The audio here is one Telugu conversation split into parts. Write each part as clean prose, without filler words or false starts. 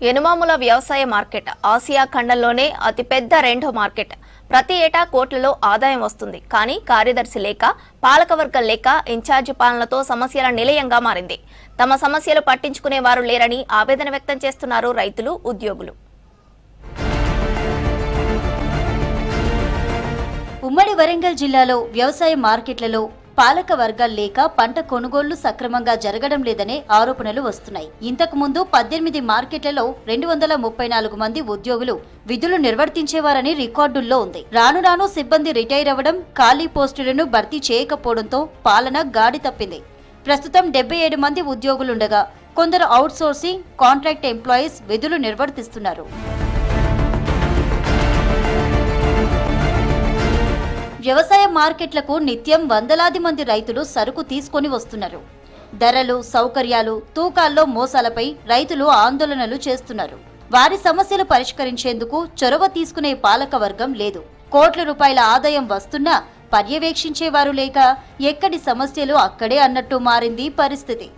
యనుమాముల వ్యవసాయ మార్కెట్ ఆసియా ఖండంలోనే అతిపెద్ద రెండో మార్కెట్. ప్రతి ఏటా కోట్లలో ఆదాయం వస్తుంది. కానీ కార్యదర్శి లేక, పాలకవర్గం లేక ఇన్ఛార్జి పాలనతో సమస్యల నిలయంగా మారింది. తమ సమస్యలు పట్టించుకునే వారు లేరని ఆవేదన వ్యక్తం చేస్తున్నారు రైతులు, ఉద్యోగులు. ఉమ్మడి వరంగల్ జిల్లాలో వ్యవసాయ మార్కెట్లలో పాలక వర్గాలు లేక పంట కొనుగోళ్లు సక్రమంగా జరగడం లేదనే ఆరోపణలు వస్తున్నాయి. ఇంతకు ముందు 18 మార్కెట్లలో 234 మంది ఉద్యోగులు విధులు నిర్వర్తించేవారని రికార్డుల్లో ఉంది. రాను రాను సిబ్బంది రిటైర్ అవ్వడం, ఖాళీ పోస్టులను భర్తీ చేయకపోవడంతో పాలన గాడి తప్పింది. ప్రస్తుతం 77 మంది ఉద్యోగులుండగా కొందరు అవుట్ సోర్సింగ్, కాంట్రాక్ట్ ఎంప్లాయీస్ విధులు నిర్వర్తిస్తున్నారు. వ్యవసాయ మార్కెట్లకు నిత్యం వందలాది మంది రైతులు సరుకు తీసుకొని వస్తున్నారు. ధరలు, సౌకర్యాలు, తూకాల్లో మోసాలపై రైతులు ఆందోళనలు చేస్తున్నారు. వారి సమస్యలు పరిష్కరించేందుకు చొరవ తీసుకునే పాలక వర్గం లేదు. కోట్ల రూపాయల ఆదాయం వస్తున్నా పర్యవేక్షించేవారు లేక ఎక్కడి సమస్యలు అక్కడే అన్నట్టు మారింది పరిస్థితి.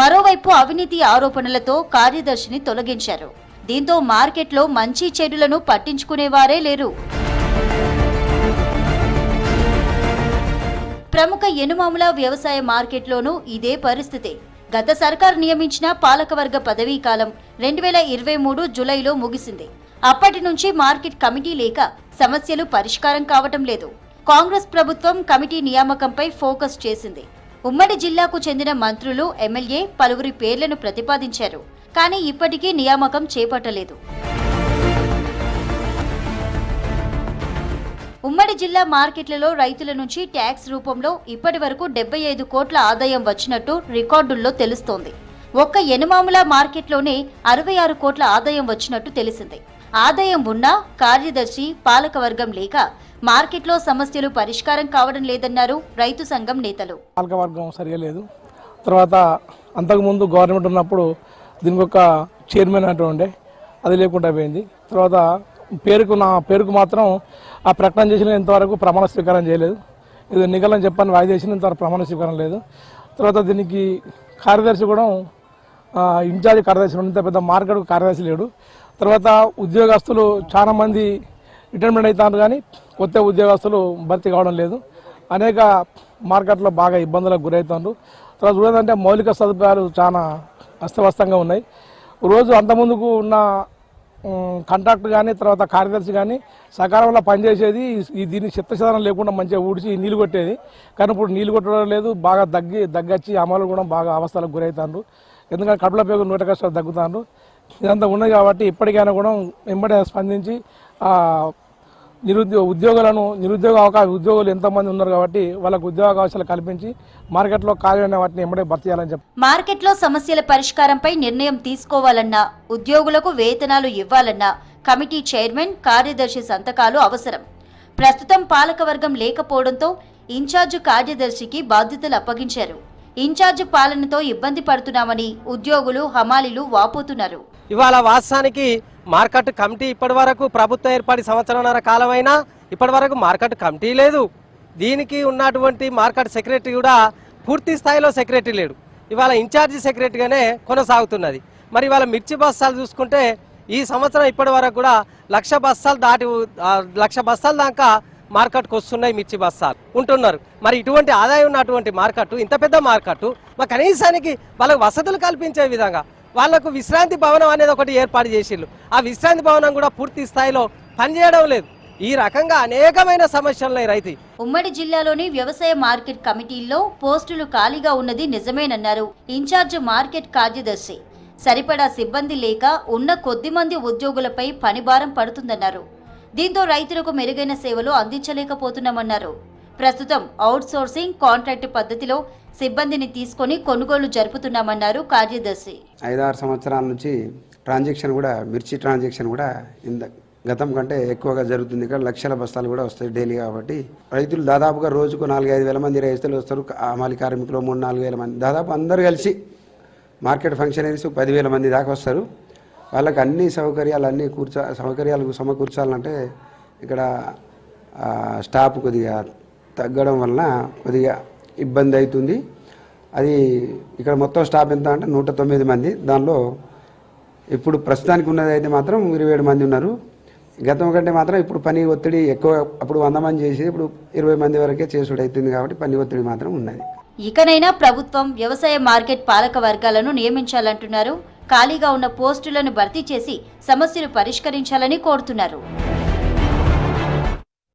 మరోవైపు అవినీతి ఆరోపణలతో కార్యదర్శిని తొలగించారు. దీంతో మార్కెట్లో మంచి చెడులను పట్టించుకునేవారే లేరు. ప్రముఖ యనుమాముల వ్యవసాయ మార్కెట్లోనూ ఇదే పరిస్థితి. గత సర్కారు నియమించిన పాలకవర్గ పదవీ కాలం 2023 జూలైలో ముగిసింది. అప్పటి నుంచి మార్కెట్ కమిటీ లేక సమస్యలు పరిష్కారం కావటం లేదు. కాంగ్రెస్ ప్రభుత్వం కమిటీ నియామకంపై ఫోకస్ చేసింది. ఉమ్మడి జిల్లాకు చెందిన మంత్రులు, ఎమ్మెల్యే పలువురి పేర్లను ప్రతిపాదించారు. కానీ ఇప్పటికీ నియామకం చేపట్టలేదు. ఉమ్మడి జిల్లా మార్కెట్లలో రైతుల నుంచి ట్యాక్స్ రూపంలో ఇప్పటి వరకు 75 కోట్ల ఆదాయం వచ్చినట్టు రికార్డుల్లో తెలుస్తోంది. ఒక్క యనుమాముల మార్కెట్లోనే 66 కోట్ల ఆదాయం వచ్చినట్టు తెలిసింది. ఆదాయం ఉన్నా కార్యదర్శి, పాలకవర్గం లేక మార్కెట్లో సమస్యలు పరిష్కారం కావడం లేదన్నారు రైతు సంఘం నేతలు. పాలకవర్గం సరిగా లేదు. తర్వాత అంతకుముందు గవర్నమెంట్ ఉన్నప్పుడు దీనికి ఒక చైర్మన్ అంటూ ఉండే, అది లేకుండా పోయింది. తర్వాత పేరుకు మాత్రం ఆ ప్రకటన చేసిన ఇంతవరకు ప్రమాణ స్వీకారం చేయలేదు. ఇది నిగలని చెప్పని వాయిదా చేసిన ఇంతవరకు ప్రమాణ స్వీకారం లేదు. తర్వాత దీనికి కార్యదర్శి కూడా ఇన్ఛార్జి కార్యదర్శి ఇంత పెద్ద మార్కెట్ కార్యదర్శి లేడు. తర్వాత ఉద్యోగస్తులు చాలా మంది రిటైర్మెంట్ అవుతారు, కానీ కొత్త ఉద్యోగస్తులు భర్తీ కావడం లేదు. అనేక మార్కెట్లో బాగా ఇబ్బందులకు గురవుతున్నారు. తర్వాత చూడాలంటే మౌలిక సదుపాయాలు చాలా అస్తవ్యస్తంగా ఉన్నాయి. రోజు అంతకుముందుకు ఉన్న కాంట్రాక్ట్ కానీ, తర్వాత కార్యదర్శి కానీ సకాలంలో పనిచేసేది. దీన్ని చిత్తశదనం లేకుండా మంచిగా ఊడ్చి నీళ్లు కొట్టేది. కానీ ఇప్పుడు నీళ్లు కొట్టడం లేదు. బాగా దగ్గచ్చి అమలు కూడా బాగా అవస్థలకు గురవుతారు. ఎందుకంటే కడుపుల పేగు 100 కష్టాలు తగ్గుతారు. ఇదంతా ఉన్నది కాబట్టి ఇప్పటికైనా కూడా వెంబడే స్పందించి ఉద్యోగులు ఎంతమంది ఉన్నారు కాబట్టి వాళ్ళకు ఉద్యోగ అవకాశాలు కల్పించి మార్కెట్లో ఖాళీ వాటిని వెంబడే భర్తీ చేయాలని చెప్పి, మార్కెట్లో సమస్యల పరిష్కారంపై నిర్ణయం తీసుకోవాలన్నా, ఉద్యోగులకు వేతనాలు ఇవ్వాలన్నా కమిటీ చైర్మన్, కార్యదర్శి సంతకాలు అవసరం. ప్రస్తుతం పాలకవర్గం లేకపోవడంతో ఇన్ఛార్జ్ కార్యదర్శికి బాధ్యతలు అప్పగించారు. ఇన్ఛార్జ్ పాలనతో ఇబ్బంది పడుతున్నామని ఉద్యోగులు, హమాలీలు వాపోతున్నారు. ఇవాళ వాస్తవానికి మార్కెట్ కమిటీ ఇప్పటి వరకు ప్రభుత్వం ఏర్పడి సంవత్సరంన్నర కాలమైనా ఇప్పటి వరకు మార్కెట్ కమిటీ లేదు. దీనికి ఉన్నటువంటి మార్కెట్ సెక్రటరీ కూడా పూర్తి స్థాయిలో సెక్రటరీ లేడు. ఇవాళ ఇన్ఛార్జి సెక్రటరీగానే కొనసాగుతున్నది. మరి ఇవాళ మిర్చి బస్తాలు చూసుకుంటే ఈ సంవత్సరం ఇప్పటి వరకు కూడా 1,00,000 బస్తాల దాకా మార్కెట్కి వస్తున్నాయి. మిర్చి బస్తాలు ఉంటున్నారు. మరి ఇటువంటి ఆదాయం ఉన్నటువంటి మార్కెట్, ఇంత పెద్ద మార్కెట్, మరి కనీసానికి వాళ్ళకు వసతులు కల్పించే విధంగా వాళ్లకు విశ్రాంతి భవనం అనేది ఒకటి ఏర్పాటు చేసిళ్ళు. ఆ విశ్రాంతి భవనం కూడా పూర్తి స్థాయిలో పనిచేయడం లేదు. ఈ రకంగా అనేకమైన సమస్యలున్నాయి రైతు. ఉమ్మడి జిల్లాలోని వ్యవసాయ మార్కెట్ కమిటీల్లో పోస్టులు ఖాళీగా ఉన్నది నిజమేనన్నారు ఇన్ఛార్జ్ మార్కెట్ కార్యదర్శి. సరిపడా సిబ్బంది లేక ఉన్న కొద్ది మంది ఉద్యోగులపై పనిభారం పడుతుందన్నారు. దీంతో రైతులకు మెరుగైన సేవలు అందించలేకపోతున్నామన్నారు. ప్రస్తుతం అవుట్ సోర్సింగ్, కాంట్రాక్ట్ పద్ధతిలో సిబ్బందిని తీసుకొని కొనుగోలు జరుపుతున్నామన్నారు కార్యదర్శి. 5-6 సంవత్సరాల నుంచి మిర్చి ట్రాన్సాక్షన్ కూడా గతం కంటే ఎక్కువగా జరుగుతుంది. ఇక్కడ 1,00,000 బస్తాలు కూడా వస్తాయి డైలీ. కాబట్టి రైతులు దాదాపుగా రోజుకు 4-5 వేల మంది రైతులు వస్తారు. అమాలి కార్మికులు 3-4 వేల మంది, దాదాపు అందరు కలిసి మార్కెట్ ఫంక్షనరీస్ 10,000 మంది దాకా వస్తారు. వాళ్ళకి అన్ని సౌకర్యాలు సమకూర్చాలంటే ఇక్కడ స్టాఫ్ కొద్దిగా తగ్గడం వలన కొద్దిగా ఇబ్బంది అవుతుంది. అది ఇక్కడ మొత్తం స్టాఫ్ ఎంత అంటే 109 మంది. దానిలో ఇప్పుడు ప్రస్తుతానికి ఉన్నది అయితే మాత్రం 27 మంది ఉన్నారు. గతం కంటే మాత్రం ఇప్పుడు పని ఒత్తిడి ఎక్కువ. అప్పుడు 100 మంది చేసి ఇప్పుడు 20 మంది వరకే చేసుడు అవుతుంది కాబట్టి పని ఒత్తిడి మాత్రం ఉన్నది. ఇకనైనా ప్రభుత్వం వ్యవసాయ మార్కెట్ పాలక వర్గాలను నియమించాలంటున్నారు. ఖాళీగా ఉన్న పోస్టులను భర్తీ చేసి సమస్యలు పరిష్కరించాలని కోరుతున్నారు.